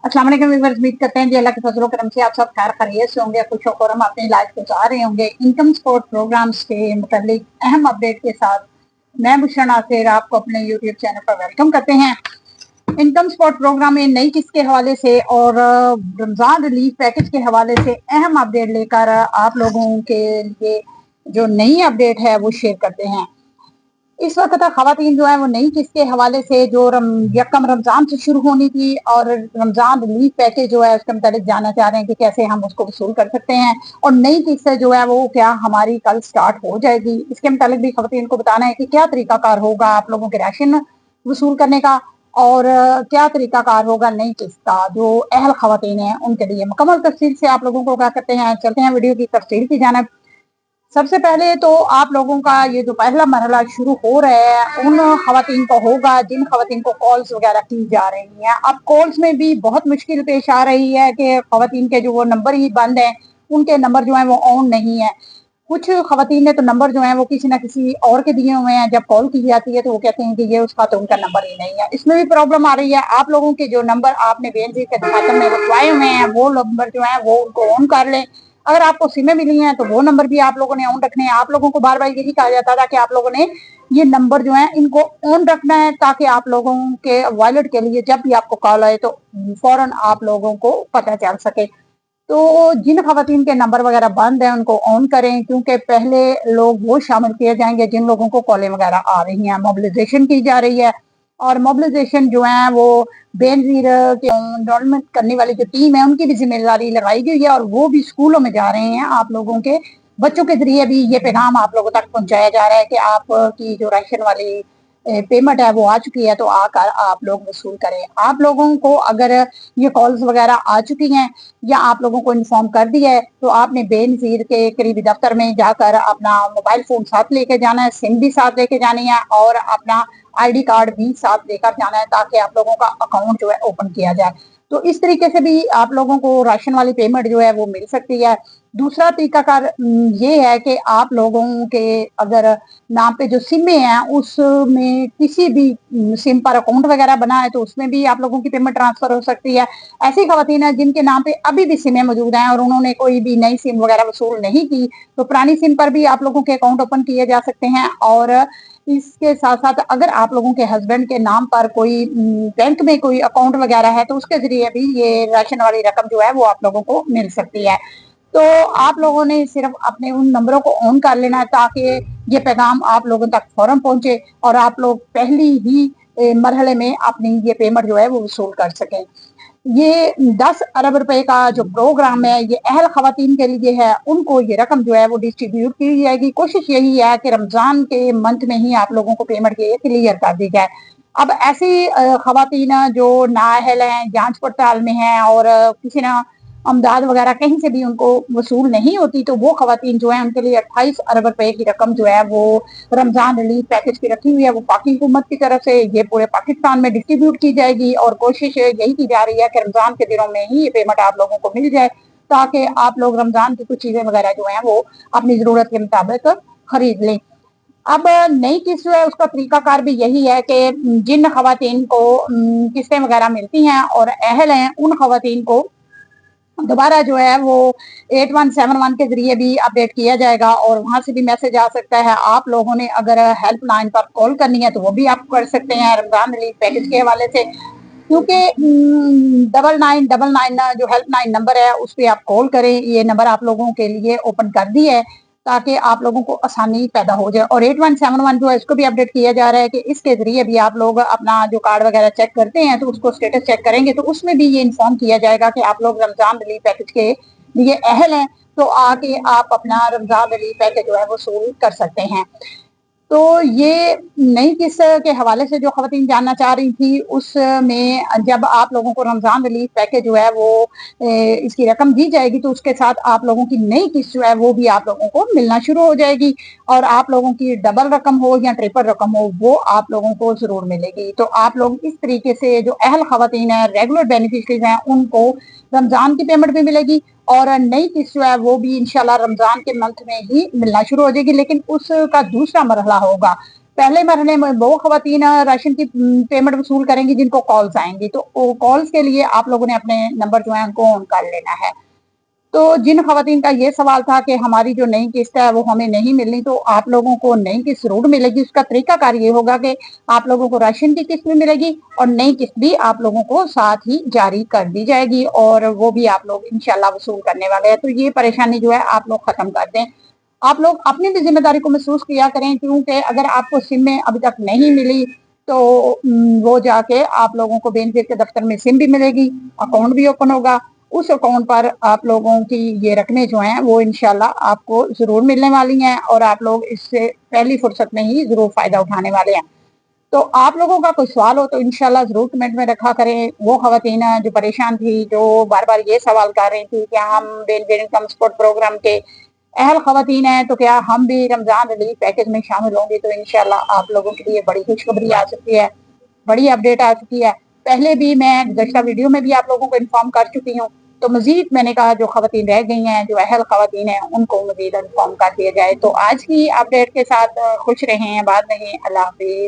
अस्सलाम वालेकुम व्यूअर्स, उम्मीद करते हैं जी अल्लाह के फजल व करम से आप सब खैर खैरियत से होंगे, खुश होकर हम अपनी लाइफ गुजार रहे होंगे। इनकम सपोर्ट प्रोग्राम्स के मुतालिक अहम अपडेट के साथ मैं बुशरा नासिर आपको अपने यूट्यूब चैनल पर वेलकम करते हैं। इनकम सपोर्ट प्रोग्राम में नई किस्त के हवाले से और रमजान रिलीफ पैकेज के हवाले से अहम अपडेट लेकर आप लोगों के लिए जो नई अपडेट है वो शेयर करते हैं। इस वक्त खवातीन जो है वो नई किस्त के हवाले से जो यकम रमजान से शुरू होनी थी और रमजान रिलीफ पैकेज जो है उसके मुताबिक जानना चाह रहे हैं कि कैसे हम उसको वसूल कर सकते हैं और नई किस्त जो है वो क्या हमारी कल स्टार्ट हो जाएगी। इसके मुताबिक भी खवातीन को बताना है कि क्या तरीकाकार होगा आप लोगों के राशन वसूल करने का और क्या तरीकाकार होगा नई किस्त का। जो अहल खवातीन है उनके लिए मुकम्मल तफसील से आप लोगों को क्या करते हैं, चलते हैं वीडियो की तफसील की जानिब। सबसे पहले तो आप लोगों का ये जो पहला मरहला शुरू हो रहा है उन खवातीन को होगा जिन खवातीन को कॉल्स वगैरह की जा रही हैं। अब कॉल्स में भी बहुत मुश्किल पेश आ रही है कि खवातीन के जो वो नंबर ही बंद हैं, उनके नंबर जो है वो ऑन नहीं है। कुछ खवातीन ने तो नंबर जो है वो किसी ना किसी और के दिए हुए हैं, जब कॉल की जाती है तो वो कहते हैं कि ये उसका तो उनका नंबर ही नहीं है। इसमें भी प्रॉब्लम आ रही है। आप लोगों के जो नंबर आपने बेनजीर के दफातर में रखवाए हुए हैं वो नंबर जो है वो उनको ऑन कर लें। अगर आपको सिमें मिली हैं तो वो नंबर भी आप लोगों ने ऑन रखने हैं। आप लोगों को बार बार यही कहा जाता था कि आप लोगों ने ये नंबर जो है इनको ऑन रखना है ताकि आप लोगों के वॉलेट के लिए जब भी आपको कॉल आए तो फौरन आप लोगों को पता चल सके। तो जिन खवातीन के नंबर वगैरह बंद हैं उनको ऑन करें, क्योंकि पहले लोग वो शामिल किए जाएंगे जिन लोगों को कॉलें वगैरह आ रही हैं। मोबिलाइजेशन की जा रही है और मोबिलाइजेशन जो है वो बेनजीर के एनरोलमेंट करने वाली जो टीम है उनकी भी जिम्मेदारी लगाई गई है और वो भी स्कूलों में जा रहे हैं। आप लोगों के बच्चों के जरिए भी ये पैगाम आप लोगों तक पहुंचाया जा रहा है कि आपकी जो राशन वाली पेमेंट है वो आ चुकी है तो आकर आप लोग वसूल करें। आप लोगों को अगर ये कॉल्स वगैरह आ चुकी हैं या आप लोगों को इन्फॉर्म कर दिया है तो आपने बेनजीर के करीबी दफ्तर में जाकर अपना मोबाइल फोन साथ लेके जाना है, सिम भी साथ लेके जानी है और अपना आईडी कार्ड भी साथ लेकर जाना है ताकि आप लोगों का अकाउंट जो है ओपन किया जाए। तो इस तरीके से भी आप लोगों को राशन वाली पेमेंट जो है वो मिल सकती है। दूसरा तरीकाकार ये है कि आप लोगों के अगर नाम पे जो सिमें हैं उसमें किसी भी सिम पर अकाउंट वगैरह बना है तो उसमें भी आप लोगों की पेमेंट ट्रांसफर हो सकती है। ऐसी खवातीन है जिनके नाम पे अभी भी सिमें मौजूद हैं और उन्होंने कोई भी नई सिम वगैरह वसूल नहीं की तो पुरानी सिम पर भी आप लोगों के अकाउंट ओपन किए जा सकते हैं। और इसके साथ साथ अगर आप लोगों के हस्बैंड के नाम पर कोई बैंक में कोई अकाउंट वगैरह है तो उसके जरिए भी ये राशन वाली रकम जो है वो आप लोगों को मिल सकती है। तो आप लोगों ने सिर्फ अपने उन नंबरों को ऑन कर लेना है ताकि ये पैगाम आप लोगों तक फौरन पहुंचे और आप लोग पहली ही मरहले में अपनी ये पेमेंट जो है वो वसूल कर सकें। ये 10 अरब रुपए का जो प्रोग्राम है ये अहल खवातीन के लिए है, उनको ये रकम जो है वो डिस्ट्रीब्यूट की जाएगी। कोशिश यही है कि रमजान के मंथ में ही आप लोगों को पेमेंट क्लियर कर दी जाए। अब ऐसी खवातीन जो नाअहल हैं, जांच पड़ताल में हैं और किसी ना अमदाद वगैरह कहीं से भी उनको वसूल नहीं होती तो वो खवातीन जो है उनके लिए 28 अरब रुपए की रकम जो है वो रमजान रिलीफ पैकेज की रखी हुई है। वो पाकि हुकूमत की तरफ से ये पूरे पाकिस्तान में डिस्ट्रीब्यूट की जाएगी और कोशिश यही की जा रही है कि रमजान के दिनों में ही ये पेमेंट आप लोगों को मिल जाए ताकि आप लोग रमजान की कुछ चीजें वगैरह जो है वो अपनी जरूरत के मुताबिक खरीद लें। अब नई किस्त जो है उसका तरीकाकार भी यही है कि जिन खवातीन को किस्तें वगैरह मिलती हैं और अहल हैं उन खवातीन को दोबारा जो है वो 8171 के जरिए भी अपडेट किया जाएगा और वहां से भी मैसेज आ सकता है। आप लोगों ने अगर हेल्पलाइन पर कॉल करनी है तो वो भी आप कर सकते हैं रमजान रिलीफ पैकेज के हवाले से, क्योंकि 9999 जो हेल्पलाइन नंबर है उस पर आप कॉल करें। ये नंबर आप लोगों के लिए ओपन कर दी है ताकि आप लोगों को आसानी पैदा हो जाए। और 8171 जो है इसको भी अपडेट किया जा रहा है कि इसके जरिए भी आप लोग अपना जो कार्ड वगैरह चेक करते हैं तो उसको स्टेटस चेक करेंगे तो उसमें भी ये इन्फॉर्म किया जाएगा कि आप लोग रमजान रिलीफ पैकेज के लिए अहल हैं तो आके आप अपना रमजान रिलीफ पैकेज जो है वसूल कर सकते हैं। तो ये नई किस्त के हवाले से जो खवातीन जानना चाह रही थी उसमें जब आप लोगों को रमजान रिलीफ पैकेज जो है वो इसकी रकम दी जाएगी तो उसके साथ आप लोगों की नई किस्त जो है वो भी आप लोगों को मिलना शुरू हो जाएगी और आप लोगों की डबल रकम हो या ट्रिपल रकम हो वो आप लोगों को जरूर मिलेगी। तो आप लोग इस तरीके से जो अहल खवातीन है रेगुलर बेनिफिशरीज हैं उनको रमजान की पेमेंट भी मिलेगी और नई किस्त जो है वो भी इंशाल्लाह रमजान के मंथ में ही मिलना शुरू हो जाएगी, लेकिन उसका दूसरा मरहला होगा पहले मरहले में वो खवातीन राशन की पेमेंट वसूल करेंगी जिनको कॉल्स आएंगी, तो कॉल्स के लिए आप लोगों ने अपने नंबर जो है उनको ऑन कर लेना है। तो जिन खवातीन का ये सवाल था कि हमारी जो नई किस्त है वो हमें नहीं मिलनी, तो आप लोगों को नई किस्त जरूर मिलेगी। उसका तरीकाकार ये होगा कि आप लोगों को राशन की किस्त भी मिलेगी और नई किस्त भी आप लोगों को साथ ही जारी कर दी जाएगी, और वो भी आप लोग इंशाल्लाह वसूल करने वाले हैं। तो ये परेशानी जो है आप लोग खत्म कर दें। आप लोग अपनी भी जिम्मेदारी को महसूस किया करें, क्योंकि अगर आपको सिम में अभी तक नहीं मिली तो वो जाके आप लोगों को बेनजीर के दफ्तर में सिम भी मिलेगी, अकाउंट भी ओपन होगा। उस अकाउंट पर आप लोगों की ये रकमें जो हैं वो इंशाल्लाह आपको जरूर मिलने वाली हैं, और आप लोग इससे पहली फुर्सत में ही जरूर फायदा उठाने वाले हैं। तो आप लोगों का कोई सवाल हो तो इंशाल्लाह जरूर कमेंट में रखा करें। वो खवातीन जो परेशान थी, जो बार बार ये सवाल कर रही थी कि हम बेनजीर इनकम सपोर्ट प्रोग्राम के अहल खवातीन हैं, तो क्या हम भी रमजान रिलीफ पैकेज में शामिल होंगे, तो इंशाल्लाह आप लोगों के लिए बड़ी खुशखबरी आ सकती है, बड़ी अपडेट आ चुकी है। पहले भी मैं गुज़श्ता वीडियो में भी आप लोगों को इन्फॉर्म कर चुकी हूँ। तो मजीद मैंने कहा जो खवातीन रह गई हैं, जो अहल खवातीन हैं, उनको मजीद इन्फॉर्म कर दिया जाए। तो आज की अपडेट के साथ खुश रहें, आबाद रहें। अल्लाह हाफिज।